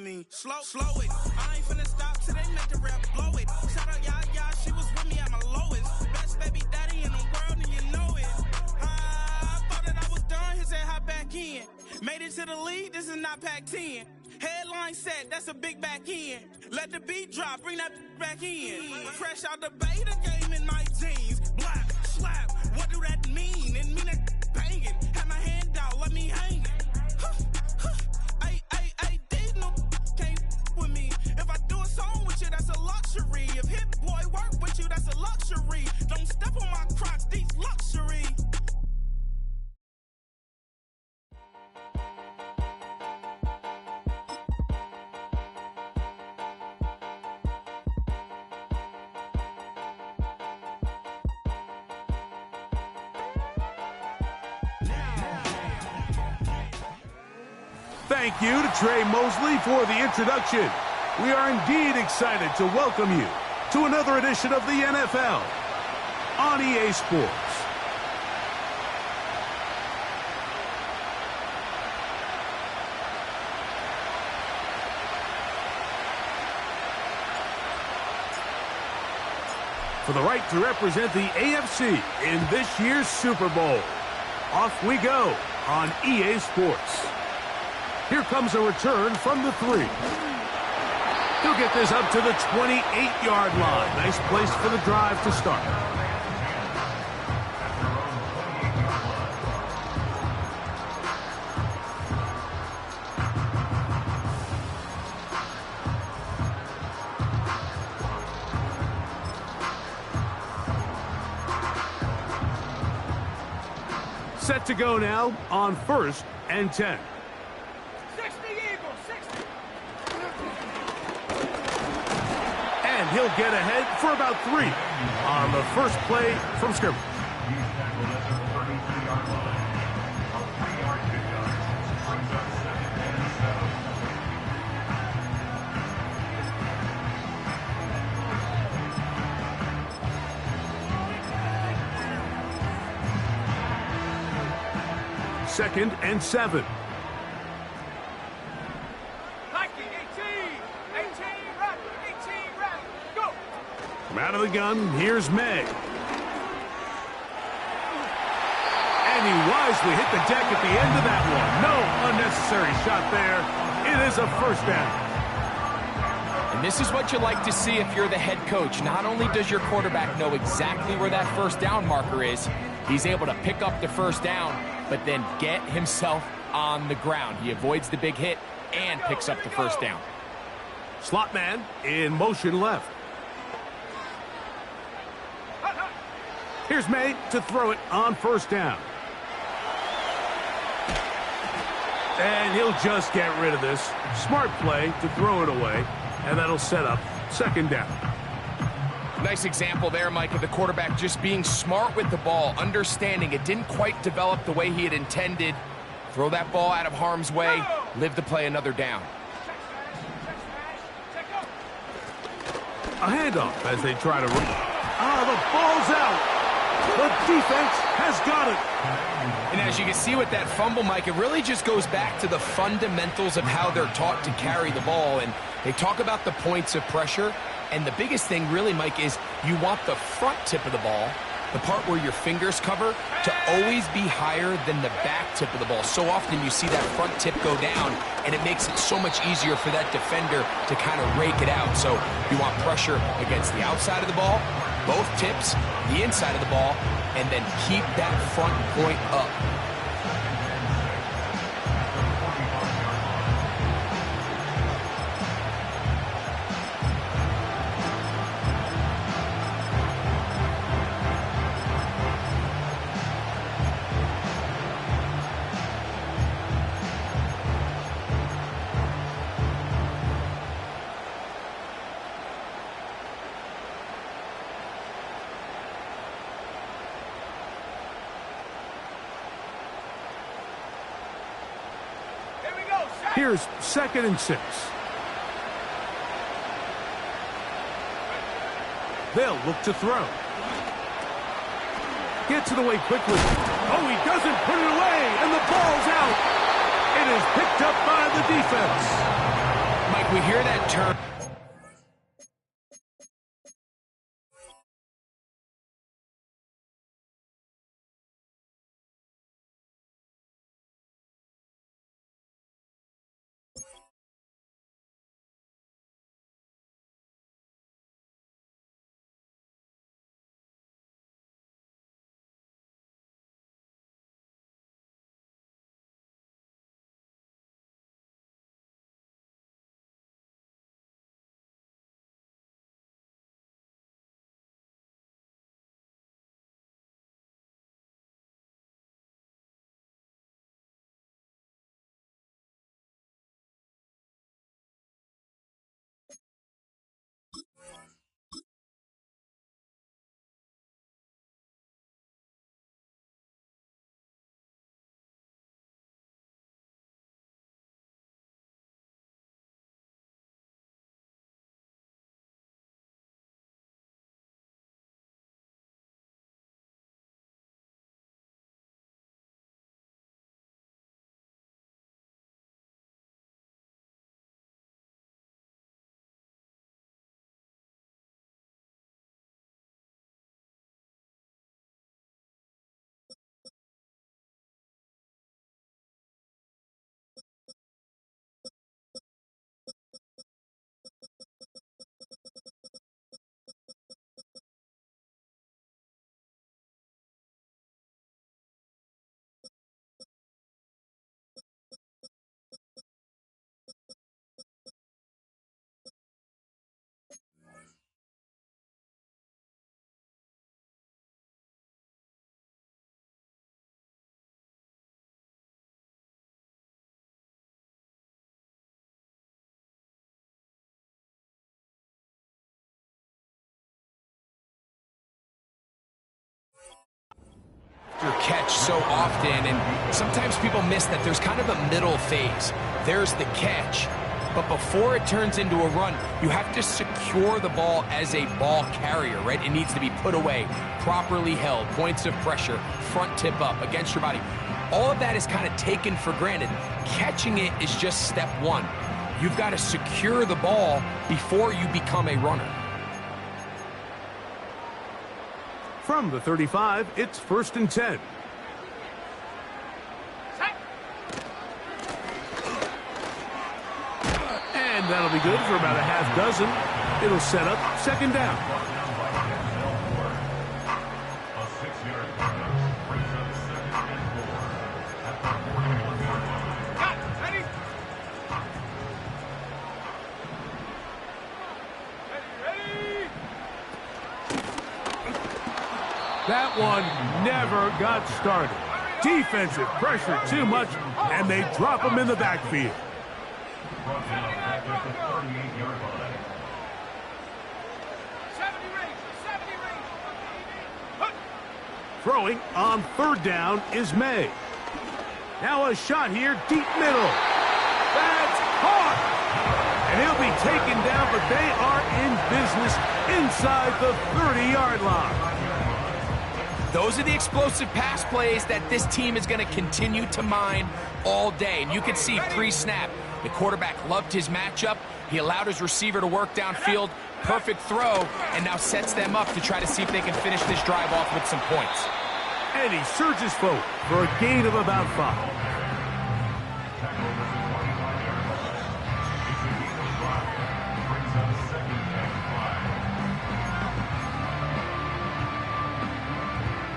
with me. Slow it. I ain't finna stop till they make the rap blow it. Shout out y'all, she was with me at my lowest. Best baby daddy in the world, and you know it. I thought that I was done, he said hop back in. Made it to the league, this is not Pac-10. Headline set, that's a big back end. Let the beat drop, bring that back in. Fresh out the beta game in my jeans. Black, slap, what do that mean? It mean that banging. Have my hand out, let me hang it. These no can't with me. If I do a song with you, that's a luxury. If Hit Boy work with you, that's a luxury. Don't step on my Crocs, these luxury. Thank you to Trey Mosley for the introduction. We are indeed excited to welcome you to another edition of the NFL on EA Sports. For the right to represent the AFC in this year's Super Bowl. Off we go on EA Sports. Here comes a return from the 3. He'll get this up to the 28-yard line. Nice place for the drive to start. Set to go now on 1st and 10. And he'll get ahead for about 3 on the first play from scrimmage. Second and 7. Out of the gun, here's May. And he wisely hit the deck at the end of that one. No unnecessary shot there. It is a first down. And this is what you like to see if you're the head coach. Not only does your quarterback know exactly where that first down marker is, he's able to pick up the first down, but then get himself on the ground. He avoids the big hit and picks up the first down. Slot man in motion left. Here's May to throw it on first down. And he'll just get rid of this. Smart play to throw it away, and that'll set up second down. Nice example there, Mike, of the quarterback just being smart with the ball, understanding it didn't quite develop the way he had intended. Throw that ball out of harm's way, live to play another down. A handoff as they try to run. The ball's out. The defense has got it. And as you can see with that fumble, Mike, it really just goes back to the fundamentals of how they're taught to carry the ball. And they talk about the points of pressure. And the biggest thing really, Mike, is you want the front tip of the ball, the part where your fingers cover, to always be higher than the back tip of the ball. So often you see that front tip go down, and it makes it so much easier for that defender to kind of rake it out. So you want pressure against the outside of the ball, both tips, the inside of the ball, and then keep that front point up. Here's 2nd and 6. They'll look to throw. Gets it away quickly. Oh, he doesn't put it away, and the ball's out. It is picked up by the defense. Mike, we hear that term. Your catch so often, and sometimes people miss that there's kind of a middle phase. There's the catch, but before it turns into a run, you have to secure the ball as a ball carrier, right? It needs to be put away, properly held, points of pressure, front tip up against your body. All of that is kind of taken for granted. Catching it is just step one. You've got to secure the ball before you become a runner. From the 35, it's 1st and 10. And that'll be good for about a half dozen. It'll set up 2nd down. That one never got started. Defensive pressure too much, and they drop him in the backfield. Throwing on 3rd down is May. Now a shot here, deep middle. That's caught. And he'll be taken down, but they are in business inside the 30-yard line. Those are the explosive pass plays that this team is going to continue to mine all day. And you can see pre-snap, the quarterback loved his matchup. He allowed his receiver to work downfield. Perfect throw, and now sets them up to try to see if they can finish this drive off with some points. And he surges forward for a gain of about 5.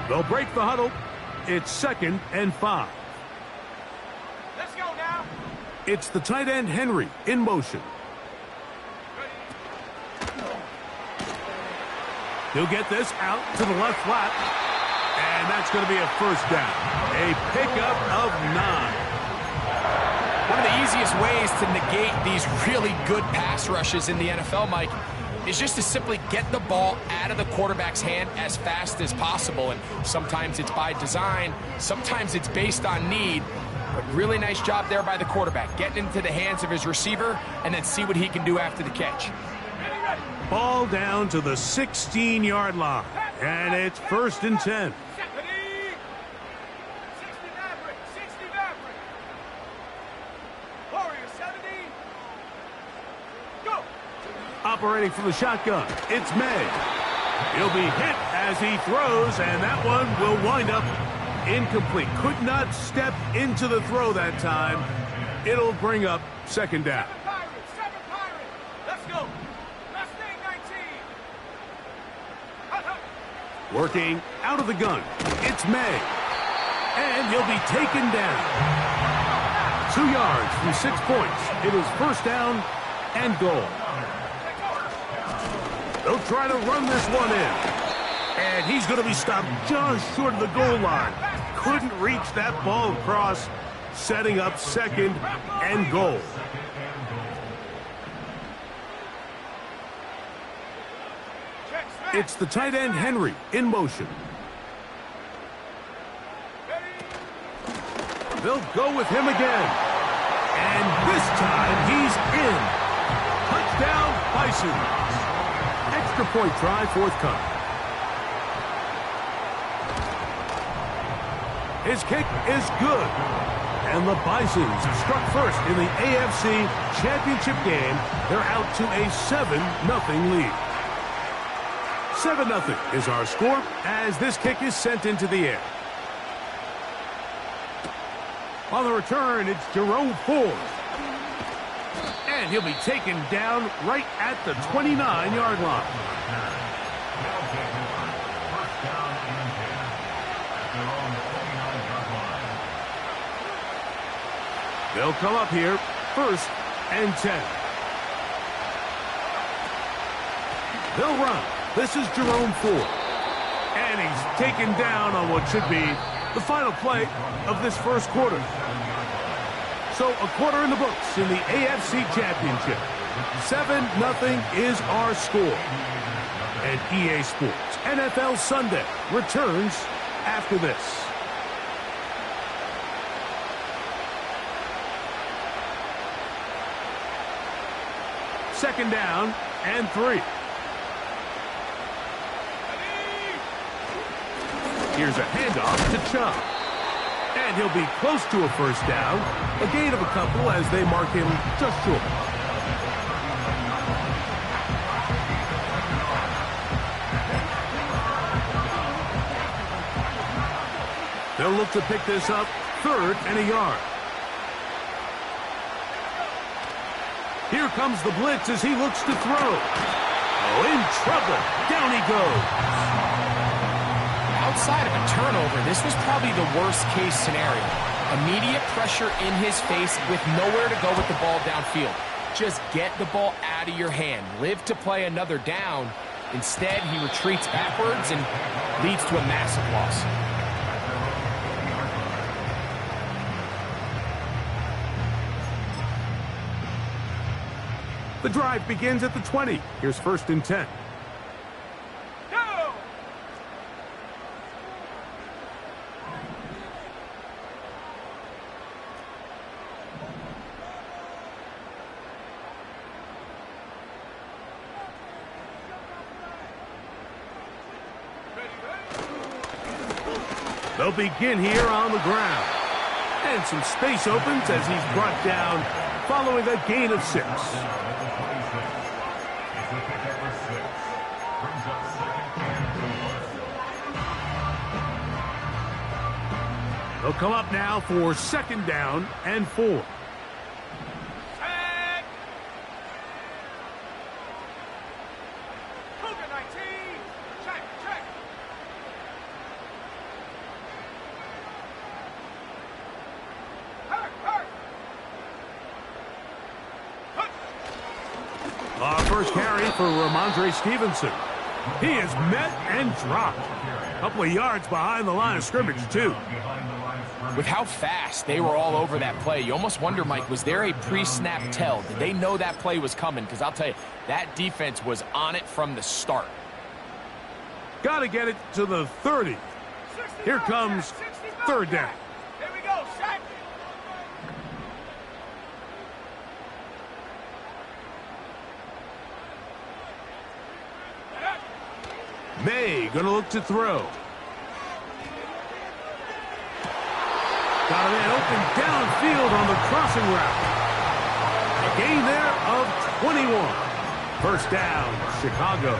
They'll break the huddle. It's 2nd and 5. Let's go now. It's the tight end, Henry, in motion. He'll get this out to the left flat. And that's going to be a 1st down. A pickup of 9. One of the easiest ways to negate these really good pass rushes in the NFL, Mike, is just to simply get the ball out of the quarterback's hand as fast as possible. And sometimes it's by design, sometimes it's based on need. But really nice job there by the quarterback, getting into the hands of his receiver and then see what he can do after the catch. Ball down to the 16-yard line. And it's 1st and 10. Operating from the shotgun, it's May. He'll be hit as he throws, and that one will wind up incomplete. Could not step into the throw that time. It'll bring up second down. Seven Pirates. Let's go. Mustang 19. Working out of the gun, it's May. And he'll be taken down. 2 yards from 6 points. It is first down and goal. They'll try to run this one in. And he's going to be stopped just short of the goal line. Couldn't reach that ball across, setting up second and goal. It's the tight end Henry in motion. They'll go with him again. And this time he's in. Touchdown, Bison. Extra point try forthcoming. His kick is good. And the Bisons struck first in the AFC Championship game. They're out to a 7-0 lead. 7-0 is our score as this kick is sent into the air. On the return, it's Jerome Ford. And he'll be taken down right at the 29-yard line. They'll come up here, first and 10. They'll run. This is Jerome Ford. And he's taken down on what should be the final play of this first quarter. So a quarter in the books in the AFC Championship. 7-0 is our score. And EA Sports NFL Sunday returns after this. Second down and 3. Here's a handoff to Chubb. And he'll be close to a first down. A gain of a couple as they mark him just short. They'll look to pick this up, 3rd and a yard. Here comes the blitz as he looks to throw. Oh, in trouble. Down he goes. Outside of a turnover, this was probably the worst-case scenario. Immediate pressure in his face with nowhere to go with the ball downfield. Just get the ball out of your hand. Live to play another down. Instead, he retreats backwards and leads to a massive loss. The drive begins at the 20. Here's first and 10. They'll begin here on the ground. And some space opens as he's brought down following a gain of 6. They'll come up now for second down and 4. First carry for Ramondre Stevenson. He is met and dropped. A couple of yards behind the line of scrimmage, too. With how fast they were all over that play, you almost wonder, Mike, was there a pre-snap tell? Did they know that play was coming? Because I'll tell you, that defense was on it from the start. Got to get it to the 30. Here comes third down. Here we go, Shaq. May going to look to throw. Got a man open downfield on the crossing route. A gain there of 21. First down, Chicago.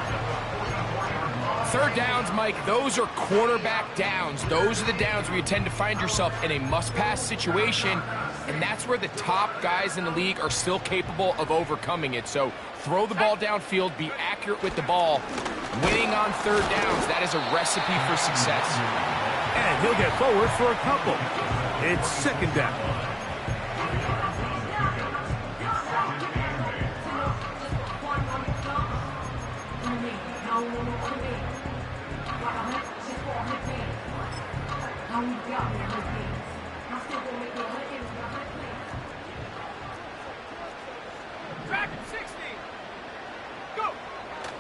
Third downs, Mike, those are quarterback downs. Those are the downs where you tend to find yourself in a must-pass situation, and that's where the top guys in the league are still capable of overcoming it. So throw the ball downfield, be accurate with the ball. Winning on third downs, that is a recipe for success. And he'll get forward for a couple. It's second down.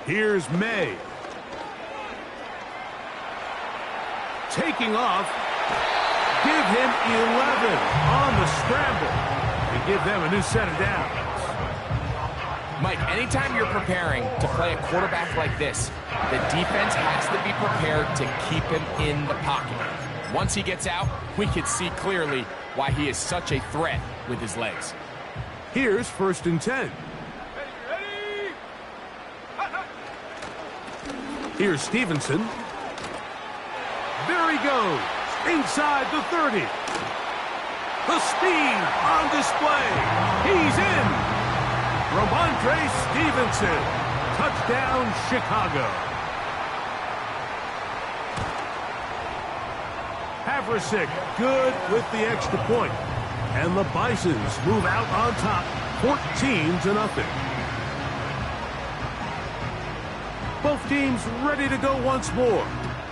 Here's May. Taking off. Give him 11 on the scramble. And give them a new set of downs. Mike, anytime you're preparing to play a quarterback like this, the defense has to be prepared to keep him in the pocket. Once he gets out, we can see clearly why he is such a threat with his legs. Here's first and 10. Here's Stevenson. There he goes. Inside the 30. The speed on display. He's in. Ramondre Stevenson. Touchdown, Chicago. Haversick good with the extra point. And the Bisons move out on top 14-0. Both teams ready to go once more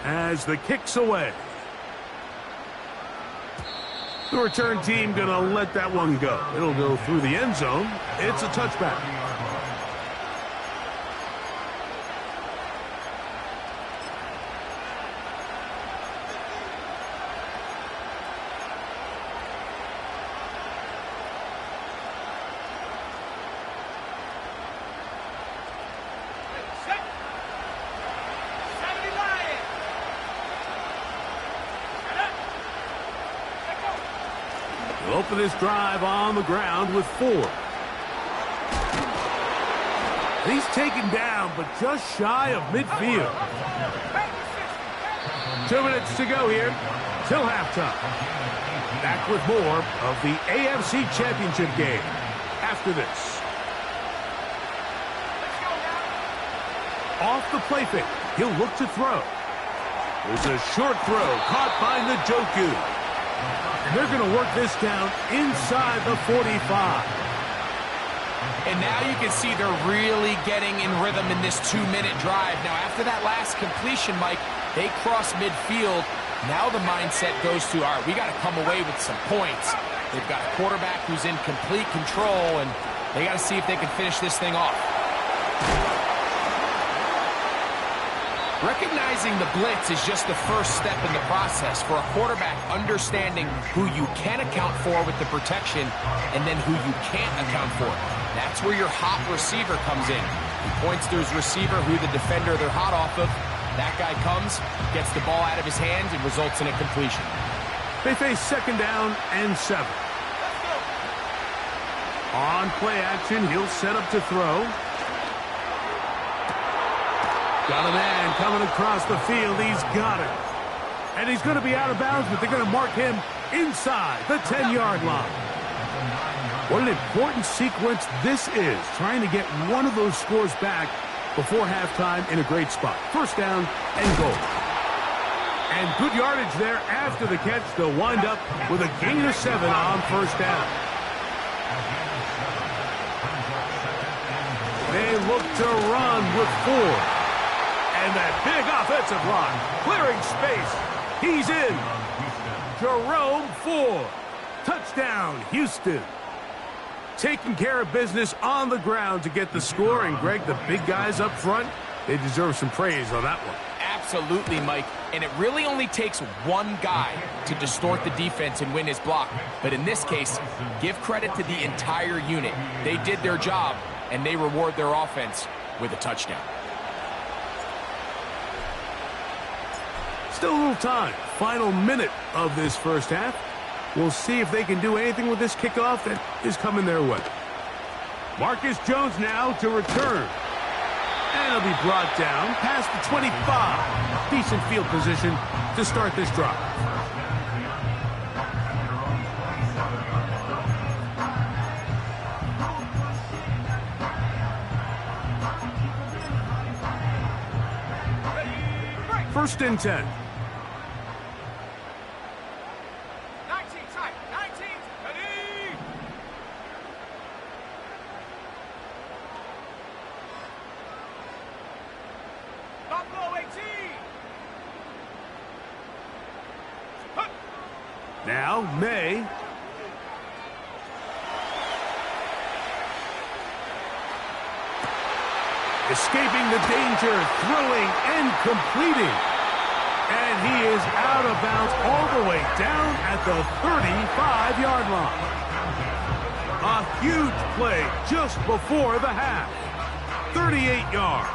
as the kick's away. The return team going to let that one go. It'll go through the end zone. It's a touchback. We'll open this drive on the ground with 4. He's taken down, but just shy of midfield. 2 minutes to go here till halftime. Back with more of the AFC Championship game after this. Off the play fake, he'll look to throw. There's a short throw caught by Njoku. And they're going to work this down inside the 45. And now you can see they're really getting in rhythm in this 2-minute drive. Now, after that last completion, Mike, they cross midfield. Now the mindset goes to, all right, we got to come away with some points. They've got a quarterback who's in complete control, and they got to see if they can finish this thing off. Recognizing the blitz is just the first step in the process for a quarterback, understanding who you can account for with the protection and then who you can't account for. That's where your hot receiver comes in. He points to his receiver, who the defender they're hot off of. That guy comes, gets the ball out of his hands, and results in a completion. They face second down and 7. On play action, he'll set up to throw. Got a man coming across the field. He's got it. And he's going to be out of bounds, but they're going to mark him inside the 10-yard line. What an important sequence this is, trying to get one of those scores back before halftime in a great spot. First down and goal. And good yardage there after the catch. They'll wind up with a gain of 7 on first down. They look to run with 4. And that big offensive line, clearing space. He's in. Jerome Ford. Touchdown, Houston. Taking care of business on the ground to get the score. And, Greg, the big guys up front, they deserve some praise on that one. Absolutely, Mike. And it really only takes one guy to distort the defense and win his block. But in this case, give credit to the entire unit. They did their job, and they reward their offense with a touchdown. Still a little time. Final minute of this first half. We'll see if they can do anything with this kickoff that is coming their way. Marcus Jones now to return. And he'll be brought down past the 25. Decent field position to start this drive. First and 10. 19, tight, 19, ready! Buffalo 18! Now, May. Escaping the danger, throwing and completing. And he is out of bounds all the way down at the 35-yard line. A huge play just before the half. 38 yards.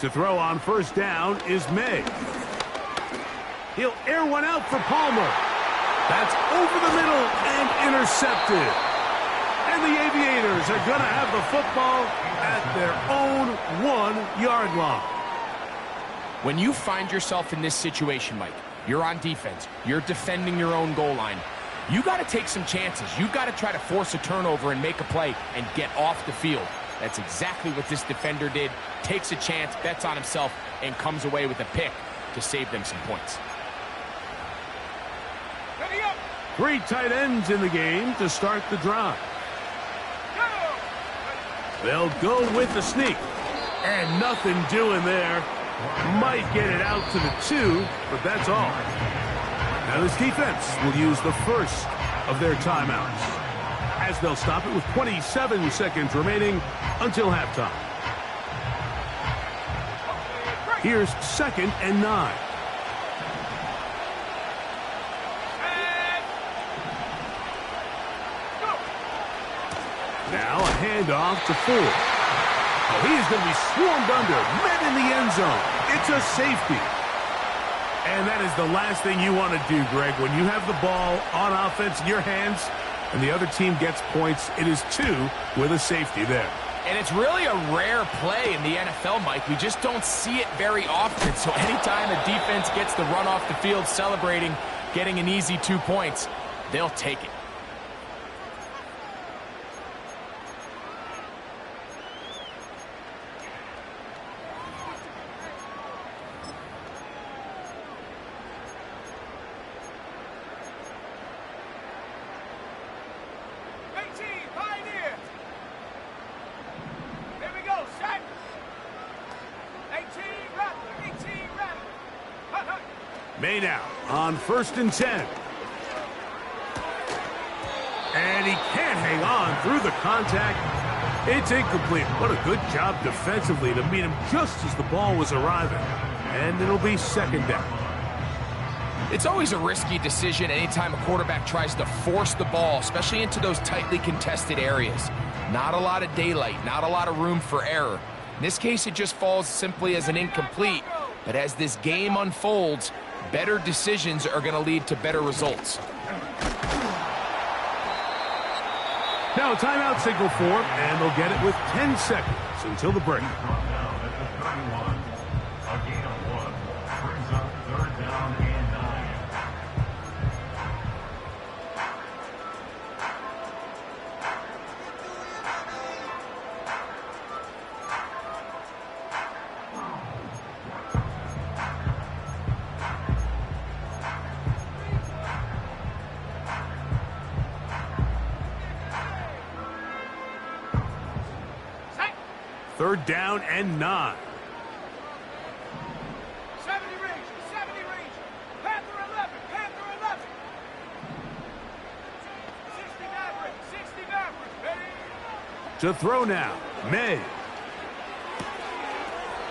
To throw on first down is May. He'll air one out for Palmer. That's over the middle and intercepted. And the Aviators are going to have the football at their own 1-yard line. When you find yourself in this situation, Mike, you're on defense, you're defending your own goal line, you got to take some chances. You got to try to force a turnover and make a play and get off the field. That's exactly what this defender did. Takes a chance, bets on himself, and comes away with a pick to save them some points. 3 tight ends in the game to start the drive. They'll go with the sneak. And nothing doing there. Might get it out to the 2, but that's all. Now this defense will use the first of their timeouts, as they'll stop it with 27 seconds remaining until halftime. Here's 2nd and 9. Now a handoff to Ford. Oh, he is going to be swarmed under, met in the end zone. It's a safety. And that is the last thing you want to do, Greg. When you have the ball on offense in your hands and the other team gets points, it is 2 with a safety there. And it's really a rare play in the NFL, Mike. We just don't see it very often. So anytime a defense gets the run off the field celebrating, getting an easy 2 points, they'll take it. May now on 1st and 10. And he can't hang on through the contact. It's incomplete. What a good job defensively to meet him just as the ball was arriving. And it'll be 2nd down. It's always a risky decision anytime a quarterback tries to force the ball, especially into those tightly contested areas. Not a lot of daylight, not a lot of room for error. In this case, it just falls simply as an incomplete. But as this game unfolds, better decisions are going to lead to better results. Now a timeout signal for him, and they'll get it with 10 seconds until the break. Third down and 9. 70 range, Panther 11, Panther 11. 60 Mavericks, ready? To throw now, May.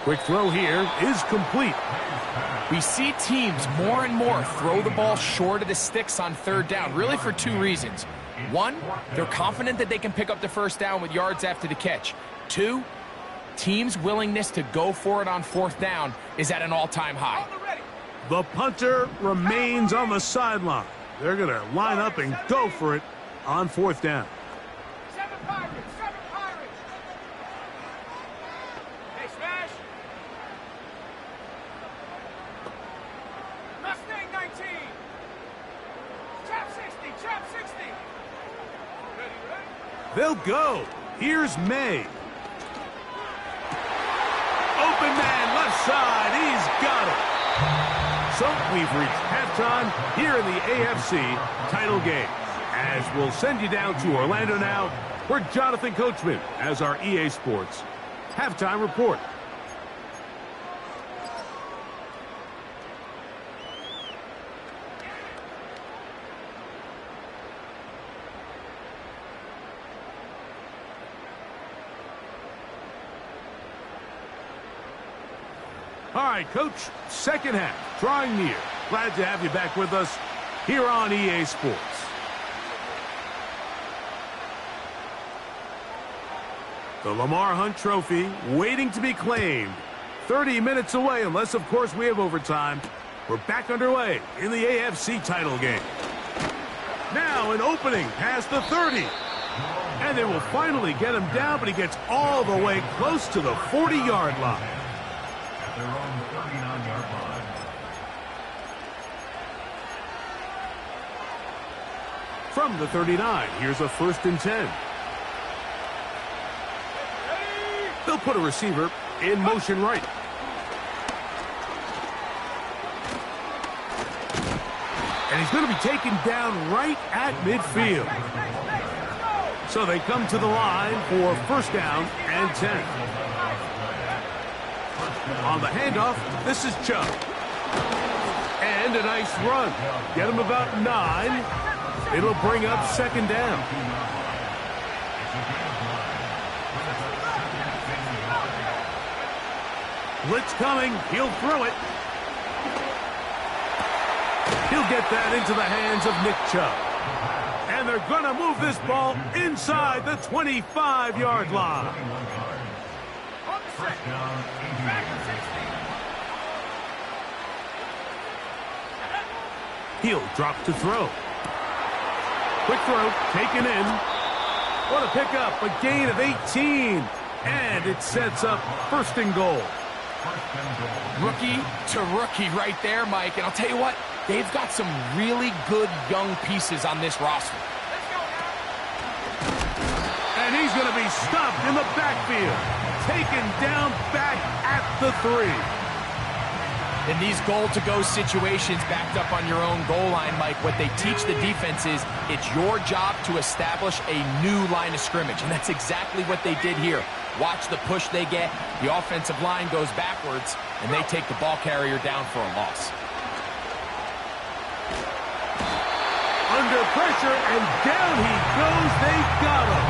Quick throw here is complete. We see teams more and more throw the ball short of the sticks on third down, really for two reasons. One, they're confident that they can pick up the first down with yards after the catch. Two, teams' willingness to go for it on fourth down is at an all-time high. The punter remains on the sideline. They're going to line up and go for it on fourth down. Seven Pirates! Hey, Smash! Mustang 19! Trap 60! Ready? They'll go. Here's May. Open man, left side. He's got it. So we've reached halftime here in the AFC title game. As we'll send you down to Orlando now, where Jonathan Coachman has our EA Sports halftime report. All right, Coach, second half, drawing near. Glad to have you back with us here on EA Sports. The Lamar Hunt Trophy waiting to be claimed. 30 minutes away, unless, of course, we have overtime. We're back underway in the AFC title game. Now an opening past the 30. And they will finally get him down, but he gets all the way close to the 40-yard line. They're on the 39-yard line. From the 39, here's a 1st and 10. They'll put a receiver in motion right. And he's going to be taken down right at midfield. So they come to the line for 1st down and 10. On the handoff, this is Chubb. And a nice run. Get him about 9. It'll bring up 2nd down. Blitz coming. He'll throw it. He'll get that into the hands of Nick Chubb. And they're going to move this ball inside the 25-yard line. First down, He'll drop to throw. Quick throw, taken in. What a pickup, a gain of 18. And it sets up 1st and goal. Rookie to rookie right there, Mike. And I'll tell you what, they've got some really good young pieces on this roster. And he's going to be stopped in the backfield. Taken down back at the 3. In these goal-to-go situations backed up on your own goal line, Mike, what they teach the defense is it's your job to establish a new line of scrimmage, and that's exactly what they did here. Watch the push they get. The offensive line goes backwards, and they take the ball carrier down for a loss. Under pressure, and down he goes. They got him.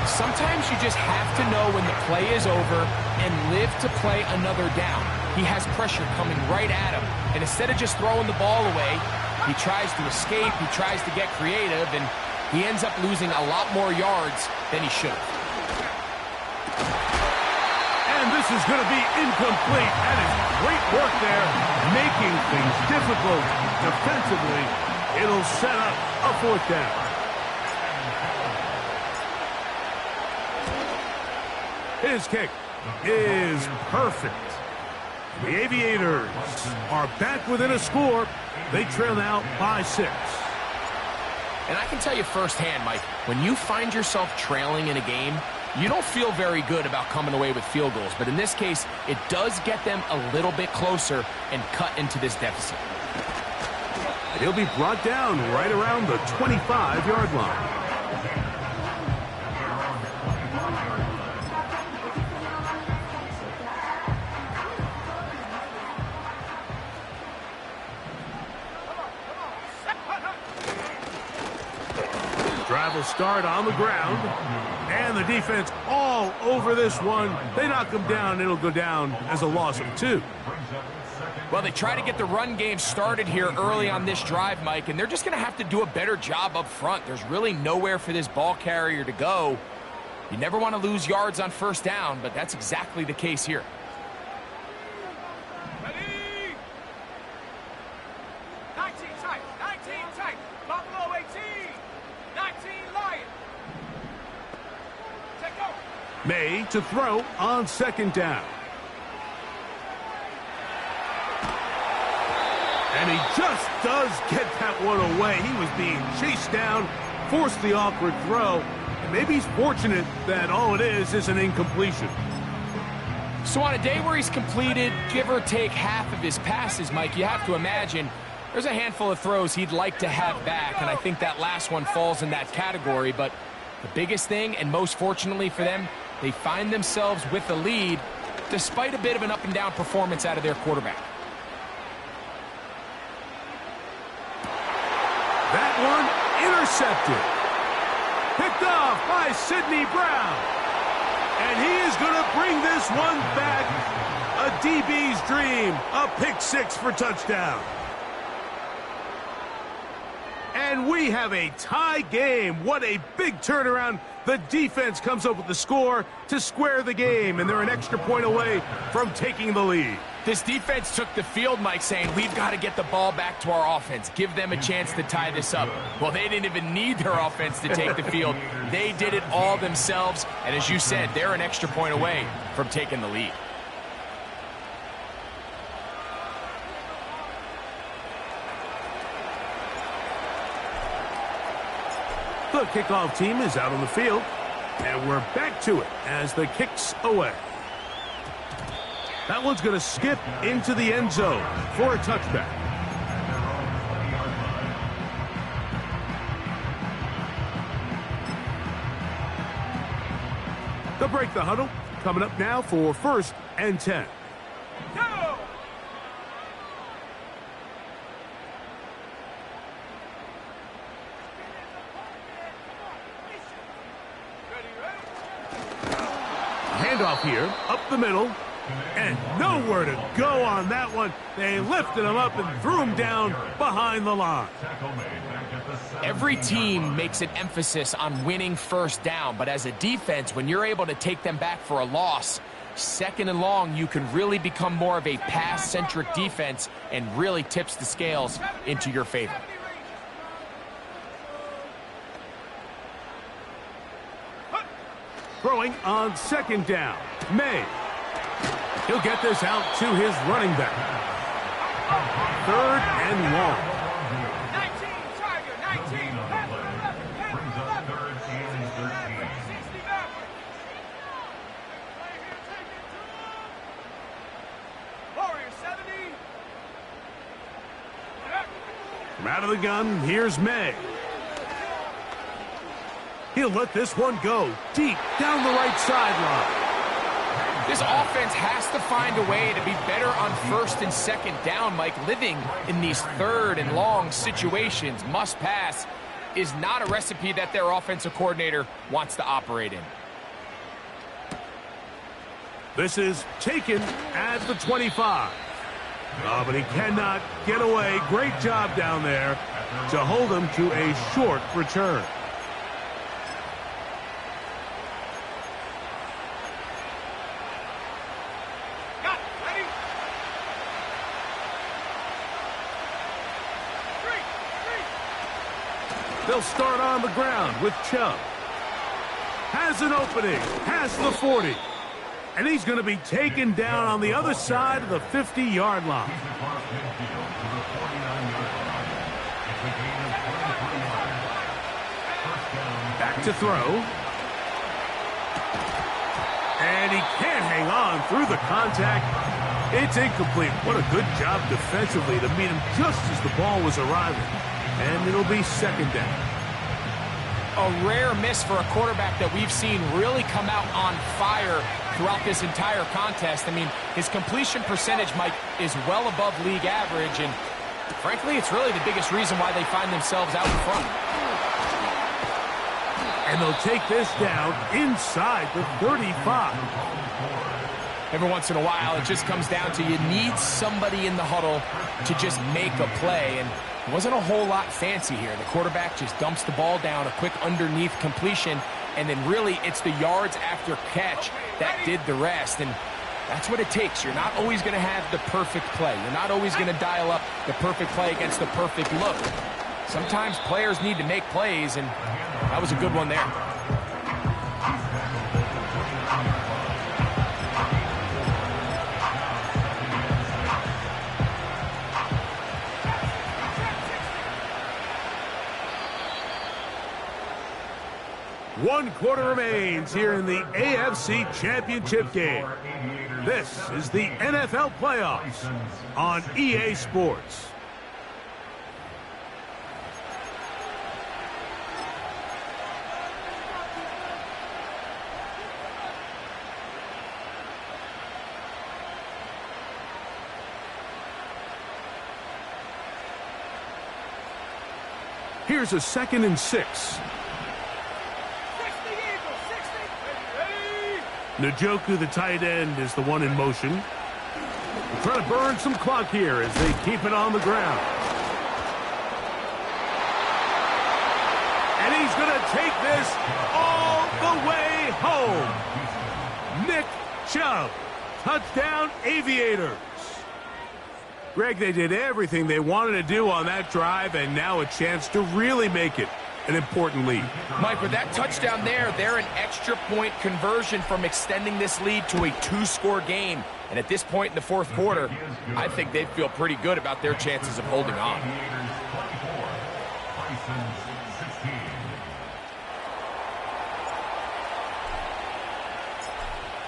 Sometimes you just have to know when the play is over and live to play another down. He has pressure coming right at him, and instead of just throwing the ball away, he tries to escape, he tries to get creative, and he ends up losing a lot more yards than he should have. And this is going to be incomplete. That is great work there, making things difficult defensively. It'll set up a 4th down. His kick is perfect. The Aviators are back within a score. They trail now by 6. And I can tell you firsthand, Mike, when you find yourself trailing in a game, you don't feel very good about coming away with field goals. But in this case, it does get them a little bit closer and cut into this deficit. And he'll be brought down right around the 25-yard line. Drive will start on the ground. And the defense all over this one. They knock him down. It'll go down as a loss of 2. Well, they try to get the run game started here early on this drive, Mike, and they're just going to have to do a better job up front. There's really nowhere for this ball carrier to go. You never want to lose yards on first down, but that's exactly the case here. Ready? 19 tight, 19 tight. Buffalo 18, 19 Lion. Take over. May to throw on second down. And he just does get that one away. He was being chased down, forced the awkward throw. And maybe he's fortunate that all it is an incompletion. So on a day where he's completed, give or take half of his passes, Mike, you have to imagine there's a handful of throws he'd like to have back, and I think that last one falls in that category. But the biggest thing, and most fortunately for them, they find themselves with the lead despite a bit of an up-and-down performance out of their quarterback. That one intercepted. Picked off by Sidney Brown. And he is going to bring this one back. A DB's dream. A pick 6 for touchdown. And we have a tie game. What a big turnaround. The defense comes up with the score to square the game, and they're an extra point away from taking the lead. This defense took the field, Mike, saying, we've got to get the ball back to our offense. Give them a chance to tie this up. Well, they didn't even need their offense to take the field. They did it all themselves. And as you said, they're an extra point away from taking the lead. The kickoff team is out on the field. And we're back to it as the kick's away. That one's going to skip into the end zone for a touchback. They'll break the huddle. Coming up now for 1st and 10. Go! Handoff here, up the middle. And nowhere to go on that one. They lifted him up and threw him down behind the line. Every team makes an emphasis on winning first down, but as a defense, when you're able to take them back for a loss, 2nd and long, you can really become more of a pass-centric defense and really tips the scales into your favor. Throwing on 2nd down, May. He'll get this out to his running back. 3rd and long. 19, Tiger, 19. Brings up 3rd and 13. Warrior 70. From out of the gun, here's May. He'll let this one go deep down the right sideline. This offense has to find a way to be better on 1st and 2nd down, Mike. Living in these 3rd and long situations, must pass, is not a recipe that their offensive coordinator wants to operate in. This is taken at the 25. Oh, but he cannot get away. Great job down there to hold him to a short return. They'll start on the ground with Chubb. Has an opening, has the 40. And he's going to be taken down on the other side of the 50-yard line. Back to throw. And he can't hang on through the contact. It's incomplete. What a good job defensively to meet him just as the ball was arriving. And it'll be 2nd down. A rare miss for a quarterback that we've seen really come out on fire throughout this entire contest. I mean, his completion percentage, Mike, is well above league average, and frankly, it's really the biggest reason why they find themselves out in front. And they'll take this down inside the 35. Every once in a while, it just comes down to you need somebody in the huddle to just make a play. And it wasn't a whole lot fancy here. The quarterback just dumps the ball down, a quick underneath completion, and then really it's the yards after catch that did the rest. And that's what it takes. You're not always going to have the perfect play. You're not always going to dial up the perfect play against the perfect look. Sometimes players need to make plays, and that was a good one there. One quarter remains here in the AFC Championship game. This is the NFL Playoffs on EA Sports. Here's a 2nd and 6. Njoku, the tight end, is the one in motion. They're trying to burn some clock here as they keep it on the ground. And he's going to take this all the way home. Nick Chubb, touchdown Aviators. Greg, they did everything they wanted to do on that drive, and now a chance to really make it an important lead. Mike, with that touchdown there, they're an extra point conversion from extending this lead to a 2-score game. And at this point in the fourth quarter, I think they feel pretty good about their chances of holding on.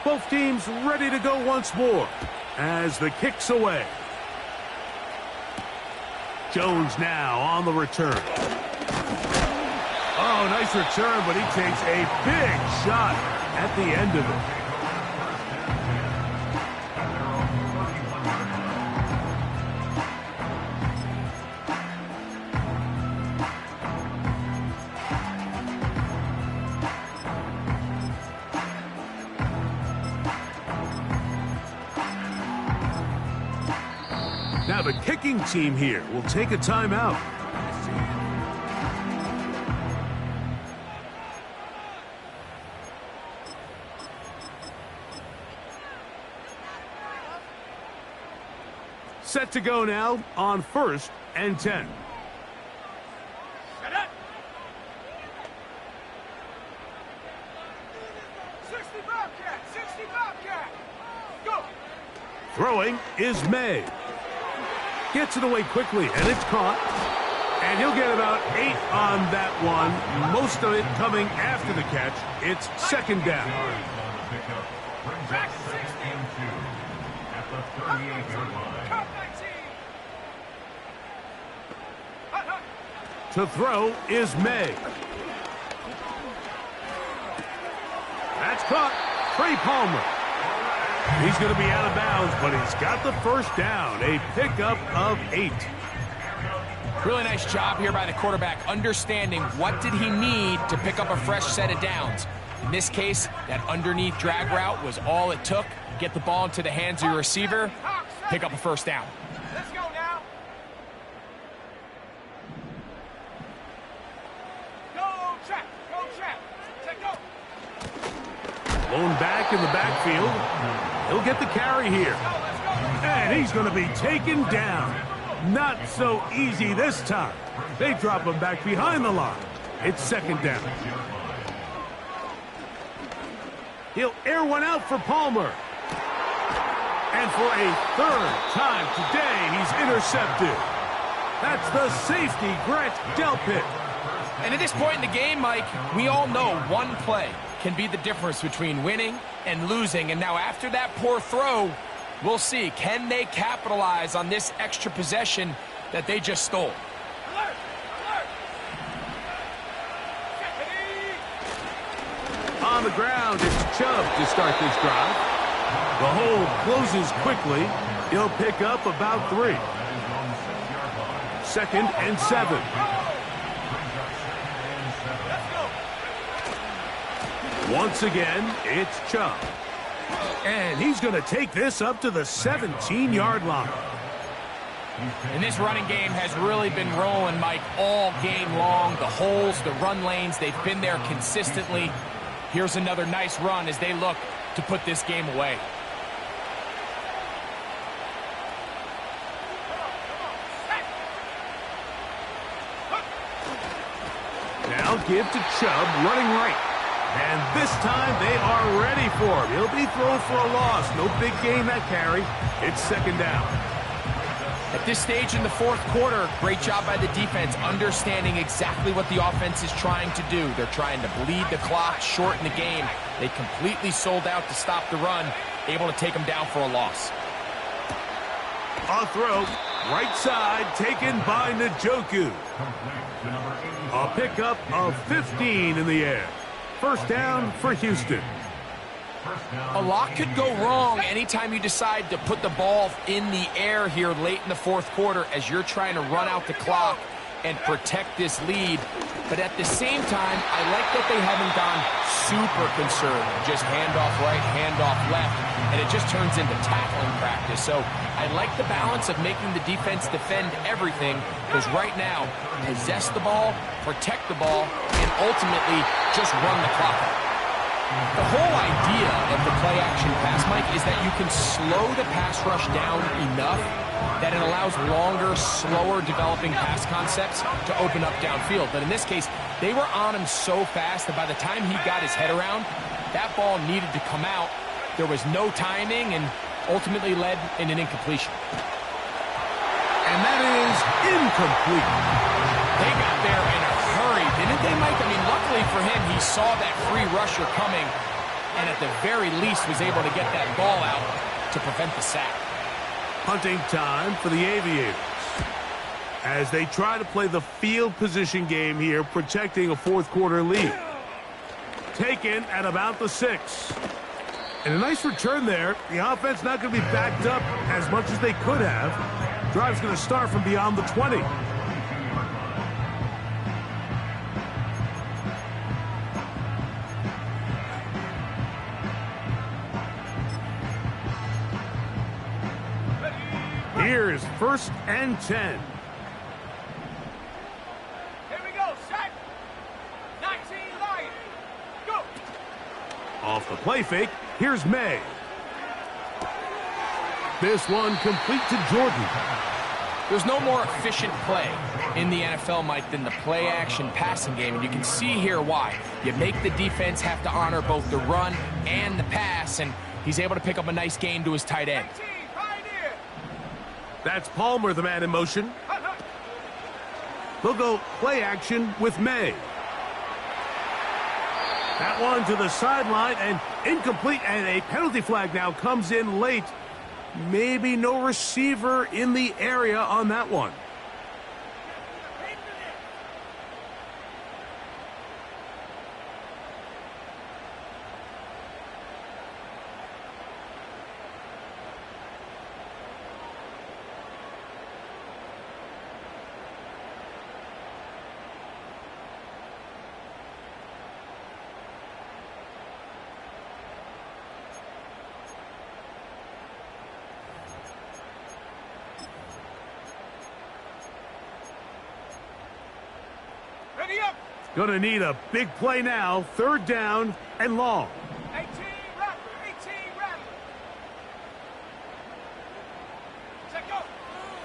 Both teams ready to go once more as the kick's away. Jones now on the return. Oh, nice return, but he takes a big shot at the end of it. Now the kicking team here will take a timeout. Set to go now on 1st and 10. Set up. 60 Bobcat, 60 Bobcat. Go. Throwing is May. Gets it away quickly, and it's caught. And he'll get about 8 on that one. Most of it coming after the catch. It's 2nd down. Back 60. At the 38-yard line. To throw is May. That's caught. Trey Palmer. He's going to be out of bounds, but he's got the 1st down. A pickup of 8. Really nice job here by the quarterback, understanding what did he need to pick up a fresh set of downs. In this case, that underneath drag route was all it took. Get the ball into the hands of your receiver, pick up a 1st down. Let's go now. Go trap, go trap. Set go. Blown back in the backfield. He'll get the carry here. And he's going to be taken down. Not so easy this time. They drop him back behind the line. It's 2nd down. He'll air one out for Palmer. And for a 3rd time today, he's intercepted. That's the safety, Grant Delpit. And at this point in the game, Mike, we all know one play can be the difference between winning and losing. And now after that poor throw, we'll see, can they capitalize on this extra possession that they just stole? Alert! Alert! On the ground, it's Chubb to start this drive. The hole closes quickly. He'll pick up about 3. 2nd and 7. Once again, it's Chubb. And he's going to take this up to the 17-yard line. And this running game has really been rolling, Mike, all game long. The holes, the run lanes, they've been there consistently. Here's another nice run as they look to put this game away. Now give to Chubb, running right. And this time they are ready for him. He'll be thrown for a loss. No big gain that carry. It's second down. At this stage in the fourth quarter, great job by the defense, understanding exactly what the offense is trying to do. They're trying to bleed the clock, shorten the game. They completely sold out to stop the run, able to take them down for a loss. A throw, right side, taken by Njoku. A pickup of 15 in the air. First down for Houston. A lot could go wrong anytime you decide to put the ball in the air here late in the fourth quarter as you're trying to run out the clock and protect this lead. But at the same time, I like that they haven't gone super conservative. Just handoff right, handoff left, and it just turns into tackling practice. So I like the balance of making the defense defend everything, because right now, possess the ball, protect the ball, and ultimately just run the clock out. The whole idea of the play-action pass, Mike, is that you can slow the pass rush down enough that it allows longer, slower developing pass concepts to open up downfield. But in this case, they were on him so fast that by the time he got his head around, that ball needed to come out. There was no timing and ultimately led in an incompletion. And that is incomplete. They got there in a hurry, didn't they, Mike? I mean, luckily for him, he saw that free rusher coming and at the very least was able to get that ball out to prevent the sack. Punting time for the Aviators as they try to play the field position game here, protecting a fourth quarter lead. Taken at about the 6. And a nice return there. The offense not going to be backed up as much as they could have. Drive's going to start from beyond the 20. Here is first and 10. Here we go, set. 19 Lions. Go. Off the play fake, here's May. This one complete to Jordan. There's no more efficient play in the NFL, Mike, than the play-action passing game, and you can see here why. You make the defense have to honor both the run and the pass, and he's able to pick up a nice gain to his tight end. That's Palmer, the man in motion. They'll go play action with May. That one to the sideline and incomplete, and a penalty flag now comes in late. Maybe no receiver in the area on that one. Gonna need a big play now. Third down and long. 18 Rattler. Set go.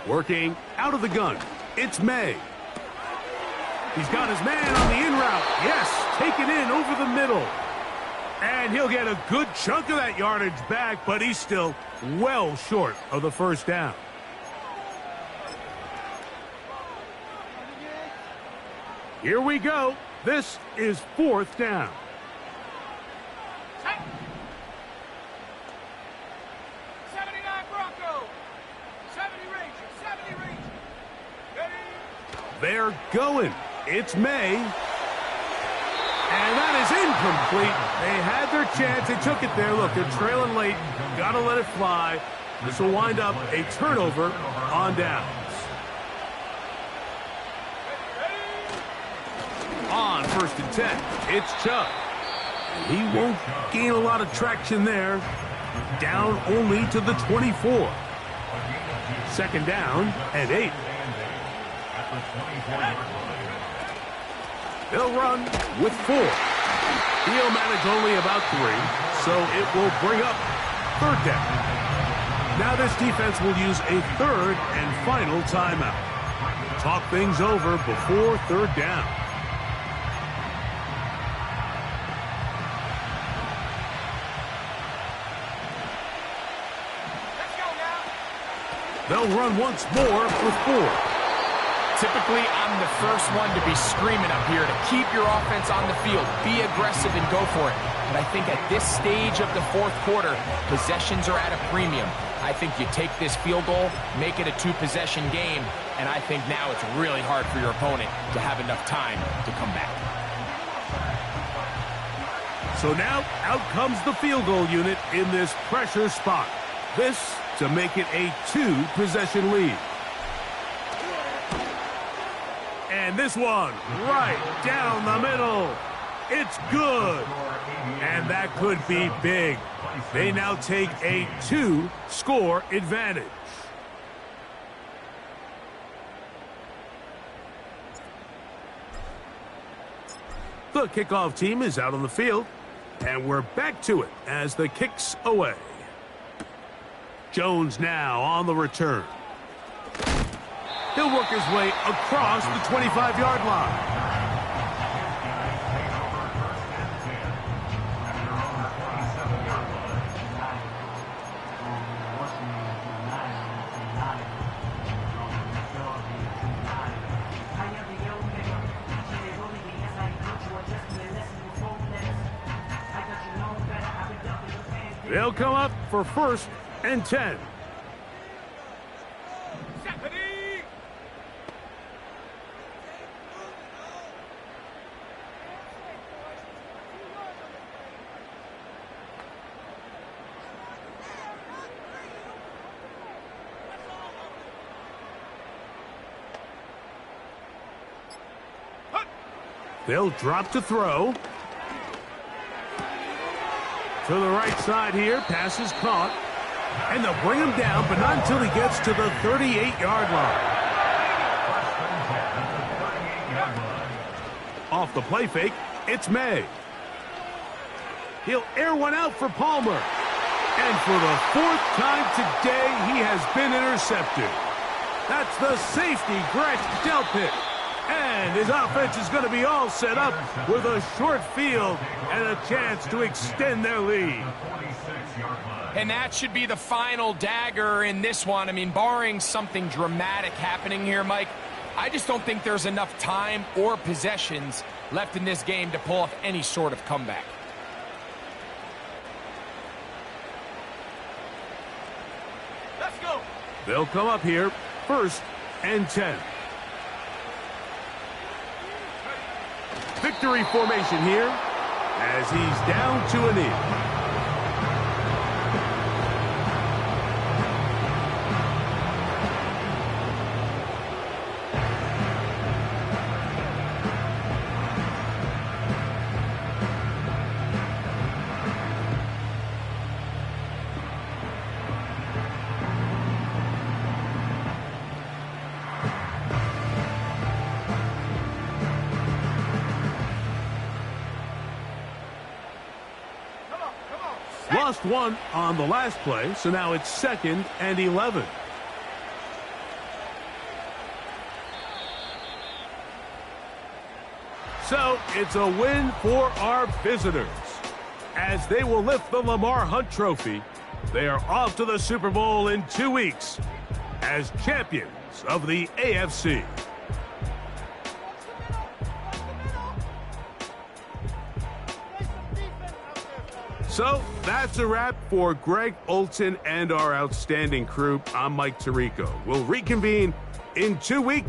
Working out of the gun. It's May. He's got his man on the in route. Yes, taken in over the middle. And he'll get a good chunk of that yardage back, but he's still well short of the first down. Here we go. This is fourth down. 79 Bronco. 70 Rangers. 70 Rangers. Ready? They're going. It's May. And that is incomplete. They had their chance. They took it there. Look, they're trailing late. Got to let it fly. This will wind up a turnover on downs. On first and 10, it's Chubb. He won't gain a lot of traction there. Down only to the 24. Second down and 8. They'll run with 4. He'll manage only about 3, so it will bring up third down. Now this defense will use a third and final timeout. Talk things over before third down. They'll run once more with 4. Typically, I'm the first one to be screaming up here to keep your offense on the field. Be aggressive and go for it. But I think at this stage of the fourth quarter, possessions are at a premium. I think you take this field goal, make it a 2-possession game, and I think now it's really hard for your opponent to have enough time to come back. So now, out comes the field goal unit in this pressure spot. This to make it a 2-possession lead. And this one, right down the middle. It's good. And that could be big. They now take a 2-score advantage. The kickoff team is out on the field. And we're back to it as the kick's away. Jones now on the return. He'll work his way across the 25-yard line. They'll come up for 1st and 10. They'll drop to throw. To the right side here, pass is caught. And they'll bring him down, but not until he gets to the 38-yard line. Off the play fake, it's May. He'll air one out for Palmer. And for the 4th time today, he has been intercepted. That's the safety, Greg Delpit. And his offense is going to be all set up with a short field and a chance to extend their lead. And that should be the final dagger in this one. I mean, barring something dramatic happening here, Mike, I just don't think there's enough time or possessions left in this game to pull off any sort of comeback. Let's go. They'll come up here, 1st and 10. Victory formation here as he's down to a knee. Lost one on the last play, so now it's 2nd and 11. So it's a win for our visitors. As they will lift the Lamar Hunt Trophy, they are off to the Super Bowl in 2 weeks as champions of the AFC. So that's a wrap for Greg Olsen and our outstanding crew. I'm Mike Tirico. We'll reconvene in 2 weeks.